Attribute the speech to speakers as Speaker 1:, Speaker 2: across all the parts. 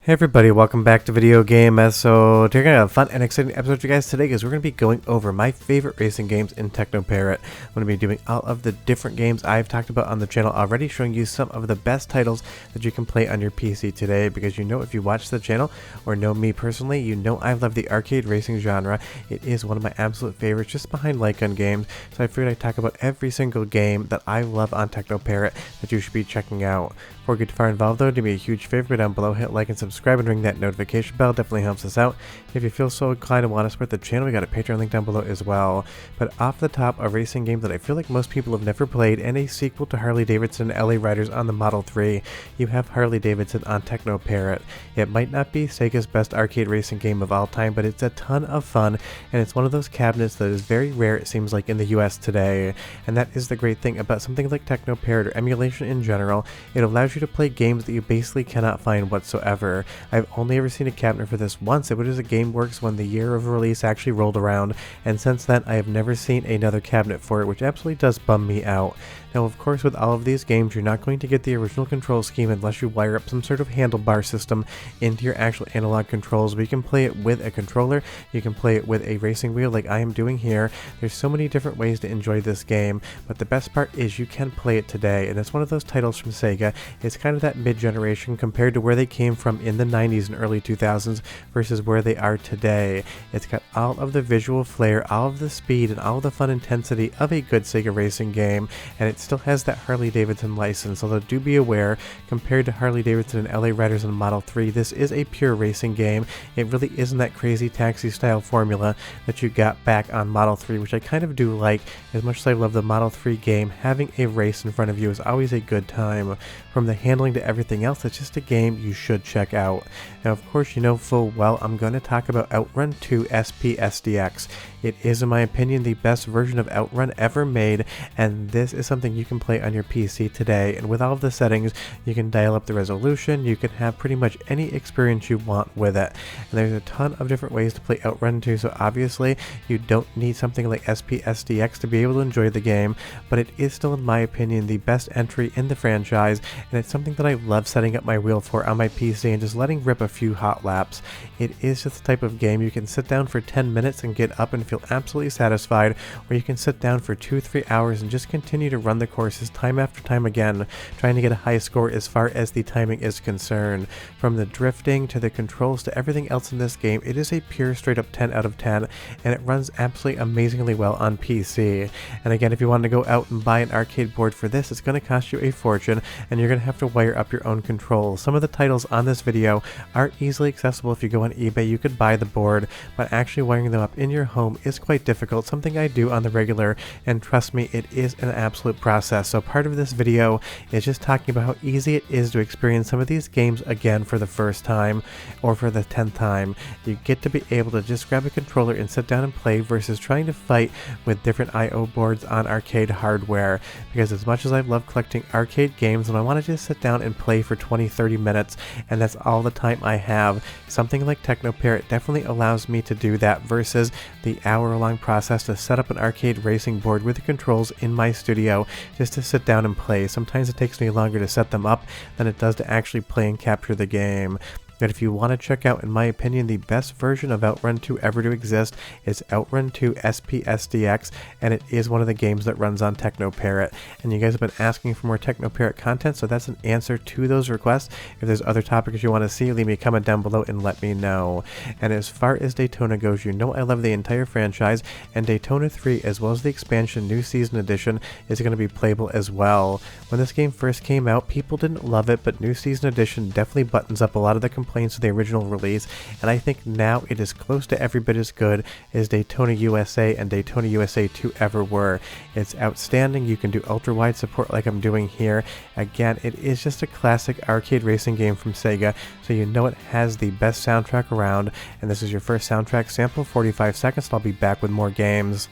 Speaker 1: Hey everybody, welcome back to Video Game S. So today we're going to have a fun and exciting episode for you guys today because we're going to be going over my favorite racing games in Teknoparrot. I'm going to be doing all of the different games I've talked about on the channel already, showing you some of the best titles that you can play on your PC today, because you know, if you watch the channel or know me personally, you know I love the arcade racing genre. It is one of my absolute favorites, just behind light gun games. So I figured I'd talk about every single game that I love on Teknoparrot that you should be checking out. Before we get too far involved though, do me a huge favor, down below, hit like and subscribe and ring that notification bell. Definitely helps us out. If you feel so inclined and want to support the channel, we got a Patreon link down below as well. But off the top, a racing game that I feel like most people have never played, and a sequel to Harley Davidson LA Riders on the Model 3. You have Harley Davidson on Teknoparrot. It might not be Sega's best arcade racing game of all time, but it's a ton of fun, and it's one of those cabinets that is very rare, it seems like, in the US today. And that is the great thing about something like Teknoparrot or Emulation in general. It allows you to play games that you basically cannot find whatsoever. I've only ever seen a cabinet for this once. It was at GameWorks when the year of release actually rolled around, and since then I have never seen another cabinet for it, which absolutely does bum me out. Now, of course, with all of these games, you're not going to get the original control scheme unless you wire up some sort of handlebar system into your actual analog controls, but you can play it with a controller, you can play it with a racing wheel like I am doing here. There's so many different ways to enjoy this game, but the best part is you can play it today, and it's one of those titles from Sega. It's kind of that mid-generation compared to where they came from in the 90s and early 2000s versus where they are today. It's got all of the visual flair, all of the speed, and all of the fun intensity of a good Sega racing game, and it still has that Harley Davidson license, although do be aware, compared to Harley Davidson and LA Riders on Model 3, this is a pure racing game. It really isn't that crazy taxi style formula that you got back on Model 3, which I kind of do like. As much as I love the Model 3 game, having a race in front of you is always a good time. From the handling to everything else, it's just a game you should check out. Now, of course, you know full well I'm going to talk about OutRun 2 SP SDX. It is, in my opinion, the best version of OutRun ever made, and this is something you can play on your PC today. And with all of the settings, you can dial up the resolution, you can have pretty much any experience you want with it. And there's a ton of different ways to play OutRun 2, so obviously you don't need something like SP SDX to be able to enjoy the game, but it is still, in my opinion, the best entry in the franchise, and it's something that I love setting up my wheel for on my PC and just letting rip a few hot laps. It is just the type of game you can sit down for 10 minutes and get up and feel absolutely satisfied, or you can sit down for 2-3 hours and just continue to run the courses time after time again, trying to get a high score as far as the timing is concerned. From the drifting to the controls to everything else in this game, it is a pure straight up 10 out of 10, and it runs absolutely amazingly well on PC. And again, if you want to go out and buy an arcade board for this, it's going to cost you a fortune, and you're going to have to wire up your own controls. Some of the titles on this video are easily accessible. If you go on eBay, you could buy the board, but actually wiring them up in your home is quite difficult, something I do on the regular, and trust me, it is an absolute process. So part of this video is just talking about how easy it is to experience some of these games again for the first time or for the 10th time. You get to be able to just grab a controller and sit down and play versus trying to fight with different I/O boards on arcade hardware, because as much as I love collecting arcade games, when I want to just sit down and play for 20-30 minutes and that's all the time I have, something like Teknoparrot definitely allows me to do that versus the hour-long process to set up an arcade racing board with the controls in my studio just to sit down and play. Sometimes it takes me longer to set them up than it does to actually play and capture the game. But if you want to check out, in my opinion, the best version of OutRun 2 ever to exist, is OutRun 2 SP SDX, and it is one of the games that runs on Teknoparrot. And you guys have been asking for more Teknoparrot content, so that's an answer to those requests. If there's other topics you want to see, leave me a comment down below and let me know. And as far as Daytona goes, you know I love the entire franchise, and Daytona 3, as well as the expansion New Season Edition, is going to be playable as well. When this game first came out, people didn't love it, but New Season Edition definitely buttons up a lot of the complaints of the original release, and I think now it is close to every bit as good as Daytona USA and Daytona USA 2 ever were. It's outstanding. You can do ultra-wide support like I'm doing here. Again, it is just a classic arcade racing game from Sega, so you know it has the best soundtrack around, and this is your first soundtrack sample, 45 seconds, and I'll be back with more games.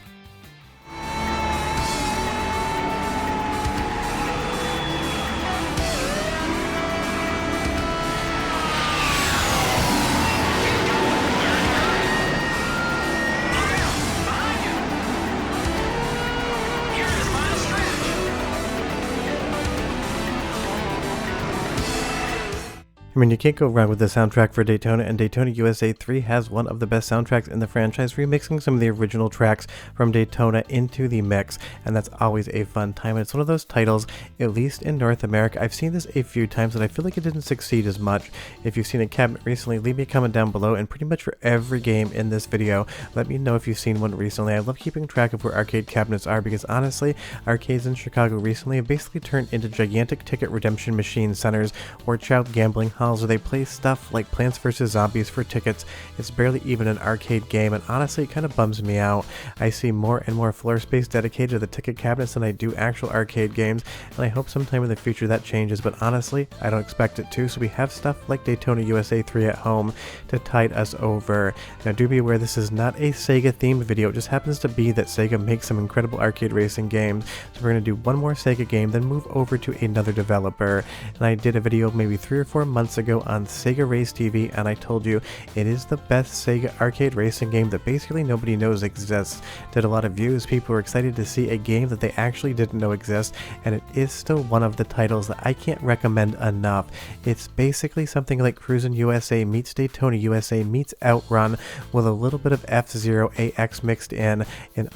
Speaker 1: mean, you can't go wrong with the soundtrack for Daytona, and Daytona USA 3 has one of the best soundtracks in the franchise, remixing some of the original tracks from Daytona into the mix, and that's always a fun time. And it's one of those titles, at least in North America, I've seen this a few times, and I feel like it didn't succeed as much. If you've seen a cabinet recently, leave me a comment down below, and pretty much for every game in this video, let me know if you've seen one recently. I love keeping track of where arcade cabinets are, because honestly, arcades in Chicago recently have basically turned into gigantic ticket redemption machine centers or child gambling halls where they play stuff like Plants vs. Zombies for tickets. It's barely even an arcade game, and honestly, it kind of bums me out. I see more and more floor space dedicated to the ticket cabinets than I do actual arcade games, and I hope sometime in the future that changes, but honestly, I don't expect it to, so we have stuff like Daytona USA 3 at home to tide us over. Now, do be aware this is not a Sega themed video, it just happens to be that Sega makes some incredible arcade racing games, so we're going to do one more Sega game, then move over to another developer. And I did a video maybe 3 or 4 months ago on Sega Race TV, and I told you it is the best Sega arcade racing game that basically nobody knows exists. Did a lot of views, people were excited to see a game that they actually didn't know exists, and it is still one of the titles that I can't recommend enough. It's basically something like Cruisin' USA meets Daytona USA meets OutRun with a little bit of F-Zero AX mixed in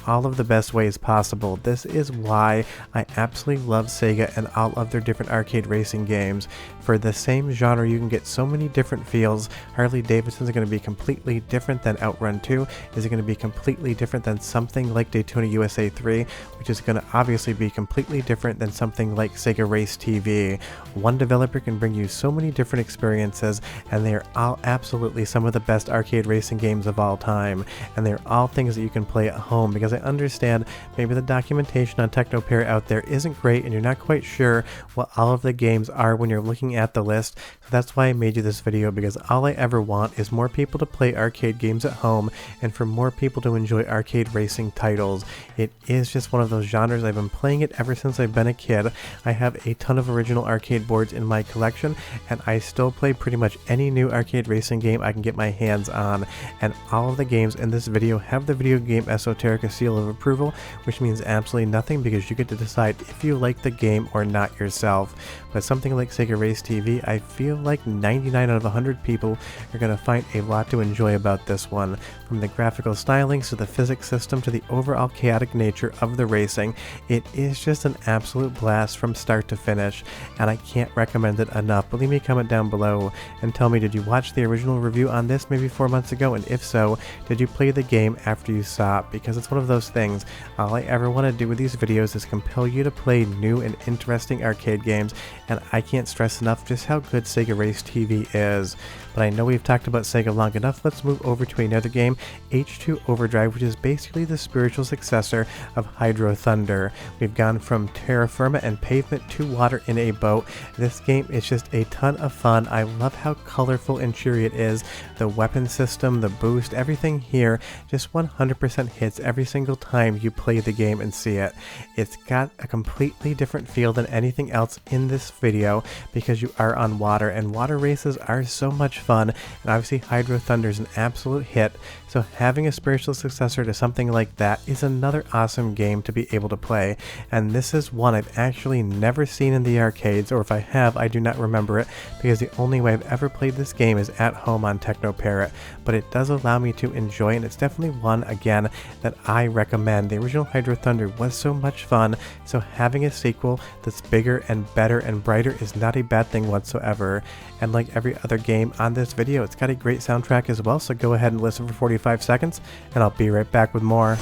Speaker 1: all of the best ways possible. This is why I absolutely love Sega and all of their different arcade racing games. For the same genre, you can get so many different feels. Harley Davidson's going to be completely different than OutRun 2. Is it going to be completely different than something like Daytona USA 3, which is going to obviously be completely different than something like Sega Race TV. One developer can bring you so many different experiences, and they are all absolutely some of the best arcade racing games of all time, and they're all things that you can play at home, because I understand maybe the documentation on Teknoparrot out there isn't great and you're not quite sure what all of the games are when you're looking at the list. So that's why I made you this video, because all I ever want is more people to play arcade games at home and for more people to enjoy arcade racing titles. It is just one of those genres. I've been playing it ever since I've been a kid. I have a ton of original arcade boards in my collection, and I still play pretty much any new arcade racing game I can get my hands on, and all of the games in this video have the Video Game Esoterica seal of approval, which means absolutely nothing because you get to decide if you like the game or not yourself. But something like Sega Race TV, I feel like 99 out of 100 people are going to find a lot to enjoy about this one. From the graphical stylings to the physics system to the overall chaotic nature of the racing, it is just an absolute blast from start to finish, and I can't recommend it enough. But leave me a comment down below and tell me, did you watch the original review on this maybe 4 months ago, and if so, did you play the game after you saw it? Because it's one of those things, all I ever want to do with these videos is compel you to play new and interesting arcade games, and I can't stress enough just how good Sega Race TV is. But I know we've talked about Sega long enough, let's move over to another game, H2 Overdrive, which is basically the spiritual successor of Hydro Thunder. We've gone from terra firma and pavement to water in a boat. This game is just a ton of fun. I love how colorful and cheery it is. The weapon system, the boost, everything here just 100% hits every single time you play the game and see it. It's got a completely different feel than anything else in this video because you are on water, and water races are so much fun, and obviously Hydro Thunder is an absolute hit, so having a spiritual successor to something like that is another awesome game to be able to play. And this is one I've actually never seen in the arcades, or if I have, I do not remember it, because the only way I've ever played this game is at home on Teknoparrot, but it does allow me to enjoy, and it's definitely one, again, that I recommend. The original Hydro Thunder was so much fun, so having a sequel that's bigger and better and brighter is not a bad thing whatsoever. And like every other game on this video, it's got a great soundtrack as well, so go ahead and listen for 45 seconds, and I'll be right back with more.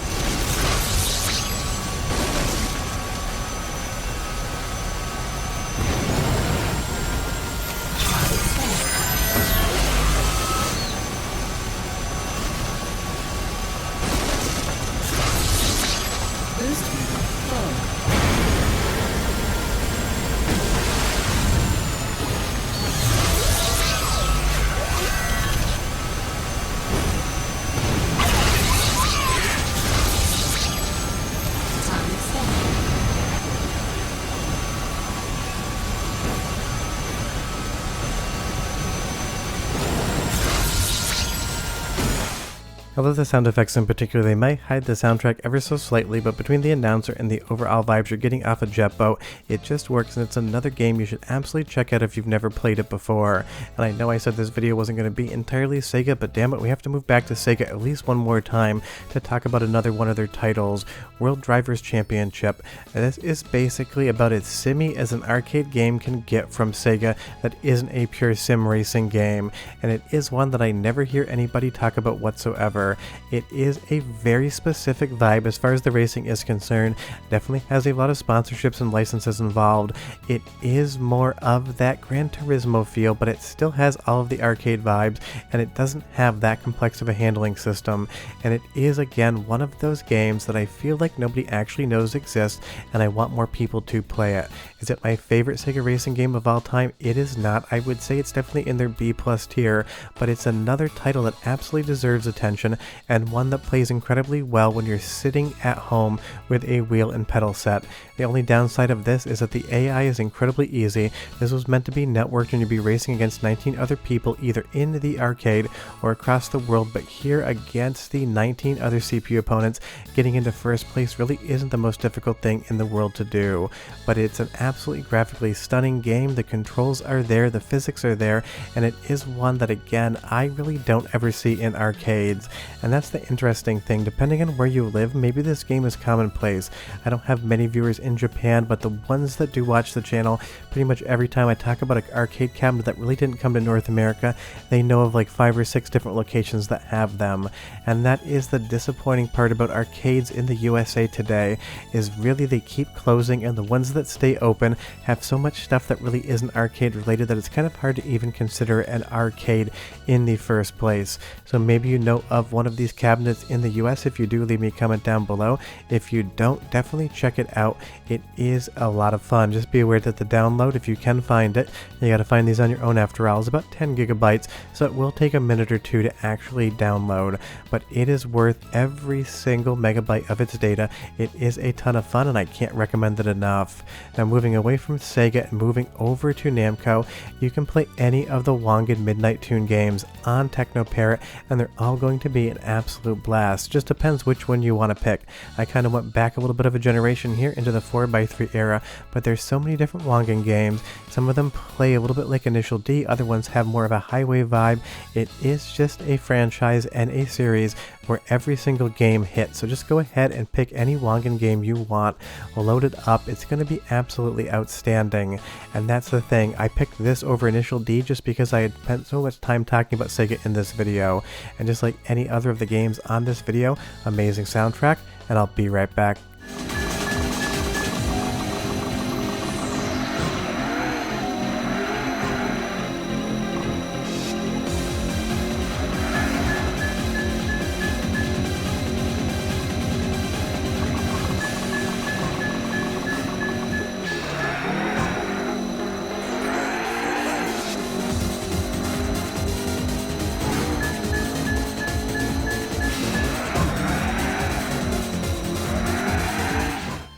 Speaker 1: Although the sound effects in particular, they might hide the soundtrack ever so slightly, but between the announcer and the overall vibes you're getting off a jet boat, it just works, and it's another game you should absolutely check out if you've never played it before. And I know I said this video wasn't going to be entirely Sega, but damn it, we have to move back to Sega at least one more time to talk about another one of their titles, World Drivers Championship. And this is basically about as simmy as an arcade game can get from Sega that isn't a pure sim racing game, and it is one that I never hear anybody talk about whatsoever. It is a very specific vibe as far as the racing is concerned. Definitely has a lot of sponsorships and licenses involved. It is more of that Gran Turismo feel, but it still has all of the arcade vibes, and it doesn't have that complex of a handling system. And it is, again, one of those games that I feel like nobody actually knows exists, and I want more people to play it. Is it my favorite Sega racing game of all time? It is not. I would say it's definitely in their B+ tier, but it's another title that absolutely deserves attention, and one that plays incredibly well when you're sitting at home with a wheel and pedal set. The only downside of this is that the AI is incredibly easy. This was meant to be networked and you'd be racing against 19 other people either in the arcade or across the world, but here against the 19 other CPU opponents, getting into first place really isn't the most difficult thing in the world to do. But it's an absolutely graphically stunning game, the controls are there, the physics are there, and it is one that, again, I really don't ever see in arcades. And that's the interesting thing. Depending on where you live, maybe this game is commonplace. I don't have many viewers in Japan, but the ones that do watch the channel, pretty much every time I talk about an arcade cabinet that really didn't come to North America, they know of like 5 or 6 different locations that have them. And that is the disappointing part about arcades in the USA today, is really they keep closing, and the ones that stay open have so much stuff that really isn't arcade related that it's kind of hard to even consider an arcade in the first place. So maybe you know of one of these cabinets in the US. If you do, leave me a comment down below. If you don't, definitely check it out. It is a lot of fun. Just be aware that the download, if you can find it, you gotta find these on your own after all, is about 10 gigabytes, so it will take a minute or two to actually download, but it is worth every single megabyte of its data. It is a ton of fun, and I can't recommend it enough. Now, moving away from Sega and moving over to Namco, you can play any of the Wangan Midnight Tune games on Teknoparrot, and they're all going to be an absolute blast. Just depends which one you want to pick. I kind of went back a little bit of a generation here into the 4x3 era, but there's so many different Wangan games. Some of them play a little bit like Initial D, other ones have more of a highway vibe. It is just a franchise and a series where every single game hits, so just go ahead and pick any Wangan game you want, load it up, it's going to be absolutely outstanding. And that's the thing, I picked this over Initial D just because I had spent so much time talking about Sega in this video, and just like any other of the games on this video, amazing soundtrack, and I'll be right back.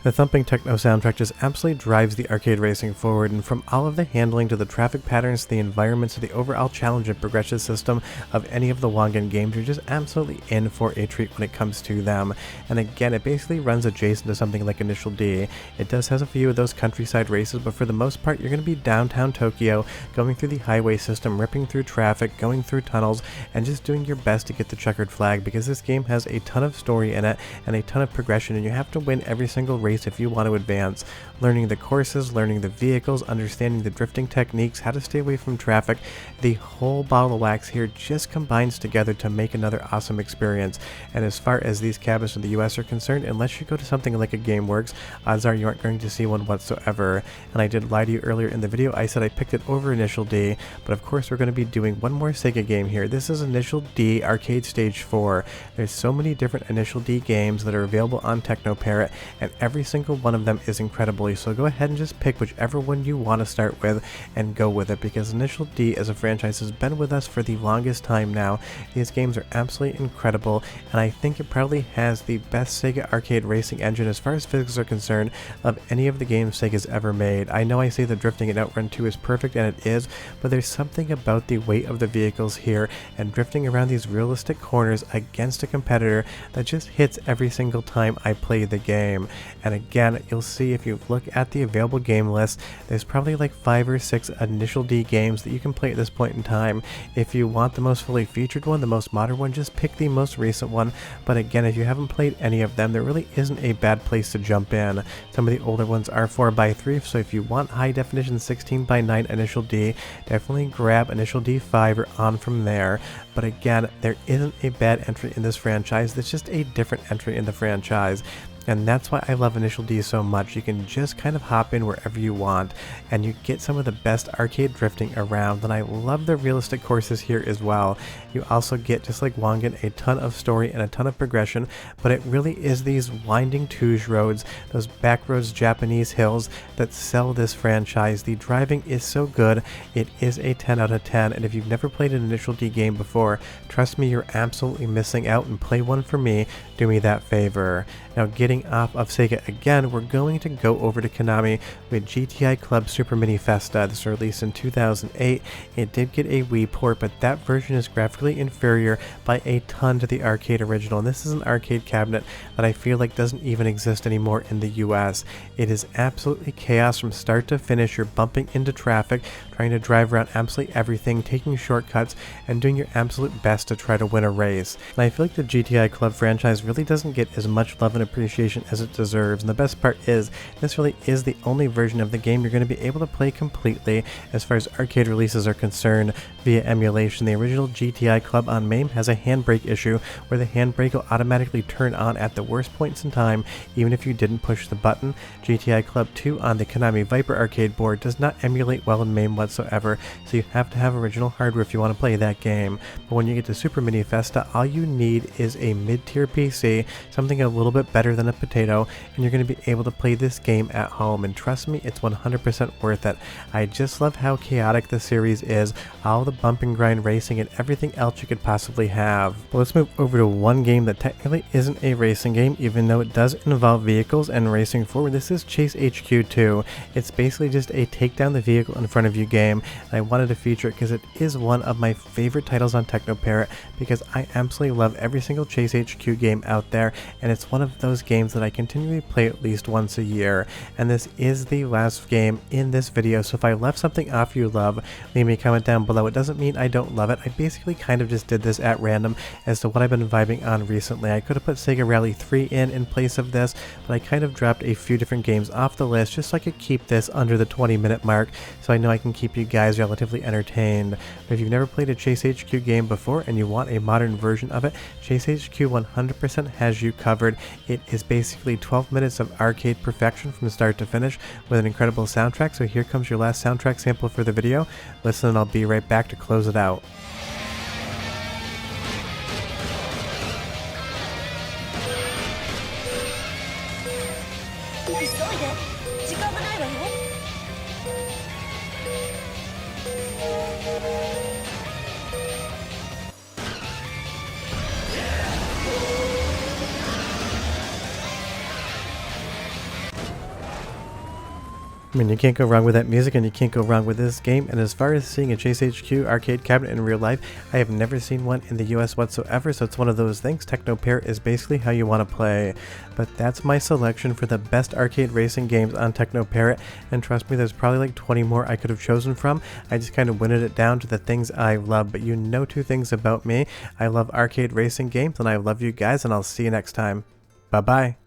Speaker 1: The thumping techno soundtrack just absolutely drives the arcade racing forward, and from all of the handling to the traffic patterns to the environments to the overall challenge and progression system of any of the Wangan games, you're just absolutely in for a treat when it comes to them. And again, it basically runs adjacent to something like Initial D. It does have a few of those countryside races, but for the most part you're going to be downtown Tokyo, going through the highway system, ripping through traffic, going through tunnels, and just doing your best to get the checkered flag, because this game has a ton of story in it and a ton of progression, and you have to win every single race if you want to advance. Learning the courses, learning the vehicles, understanding the drifting techniques, how to stay away from traffic, the whole ball of wax here just combines together to make another awesome experience. And as far as these cabinets in the US are concerned, unless you go to something like a GameWorks, odds are you aren't going to see one whatsoever. And I did lie to you earlier in the video, I said I picked it over Initial D, but of course we're going to be doing one more Sega game here. This is Initial D Arcade Stage 4. There's so many different Initial D games that are available on Teknoparrot, and every single one of them is incredible, so go ahead and just pick whichever one you want to start with and go with it, because Initial D as a franchise has been with us for the longest time now. These games are absolutely incredible, and I think it probably has the best Sega arcade racing engine as far as physics are concerned of any of the games Sega's ever made. I know I say the drifting in OutRun 2 is perfect, and it is, but there's something about the weight of the vehicles here and drifting around these realistic corners against a competitor that just hits every single time I play the game. And again, you'll see if you look at the available game list, there's probably like 5 or 6 Initial D games that you can play at this point in time. If you want the most fully featured one, the most modern one, just pick the most recent one. But again, if you haven't played any of them, there really isn't a bad place to jump in. Some of the older ones are 4x3, so if you want high definition 16:9 Initial D, definitely grab Initial D5 or on from there. But again, there isn't a bad entry in this franchise, there's just a different entry in the franchise. And that's why I love Initial D so much. You can just kind of hop in wherever you want, and you get some of the best arcade drifting around, and I love the realistic courses here as well. You also get, just like Wangan, a ton of story and a ton of progression, but it really is these winding Touge roads, those backroads Japanese hills that sell this franchise. The driving is so good, it is a 10 out of 10, and if you've never played an Initial D game before, trust me, you're absolutely missing out, and play one for me, do me that favor. Now, getting off of Sega again, we're going to go over to Konami with GTI Club Super Mini Festa. This was released in 2008. It did get a Wii port, but that version is graphically inferior by a ton to the arcade original. And this is an arcade cabinet that I feel like doesn't even exist anymore in the US. It is absolutely chaos from start to finish. You're bumping into traffic, trying to drive around absolutely everything, taking shortcuts, and doing your absolute best to try to win a race. And I feel like the GTI Club franchise really doesn't get as much love and appreciation as it deserves, and the best part is this really is the only version of the game you're going to be able to play completely as far as arcade releases are concerned via emulation. The original GTI Club on MAME has a handbrake issue where the handbrake will automatically turn on at the worst points in time even if you didn't push the button. GTI Club 2 on the Konami Viper arcade board does not emulate well in MAME whatsoever, so you have to have original hardware if you want to play that game. But when you get to Super Mini Festa, all you need is a mid-tier PC, something a little bit better than a potato, and you're going to be able to play this game at home, and trust me, it's 100% worth it. I just love how chaotic the series is, all the bump and grind racing and everything else you could possibly have. But let's move over to one game that technically isn't a racing game, even though it does involve vehicles and racing forward. This is Chase HQ 2. It's basically just a take down the vehicle in front of you game, and I wanted to feature it because it is one of my favorite titles on Teknoparrot, because I absolutely love every single Chase HQ game out there, and it's one of those games that I continually play at least once a year. And this is the last game in this video, so if I left something off you love, leave me a comment down below. It doesn't mean I don't love it, I basically kind of just did this at random as to what I've been vibing on recently. I could have put Sega Rally 3 in place of this, but I kind of dropped a few different games off the list just so I could keep this under the 20-minute mark, so I know I can keep you guys relatively entertained. But if you've never played a Chase HQ game before and you want a modern version of it, Chase HQ 100% has you covered. It is basically 12 minutes of arcade perfection from start to finish with an incredible soundtrack, so here comes your last soundtrack sample for the video. Listen, and I'll be right back to close it out. I mean, you can't go wrong with that music, and you can't go wrong with this game. And as far as seeing a Chase HQ arcade cabinet in real life, I have never seen one in the US whatsoever, so it's one of those things. Teknoparrot is basically how you want to play. But that's my selection for the best arcade racing games on Teknoparrot, and trust me, there's probably like 20 more I could have chosen from. I just kind of winnowed it down to the things I love. But you know two things about me. I love arcade racing games, and I love you guys, and I'll see you next time. Bye-bye.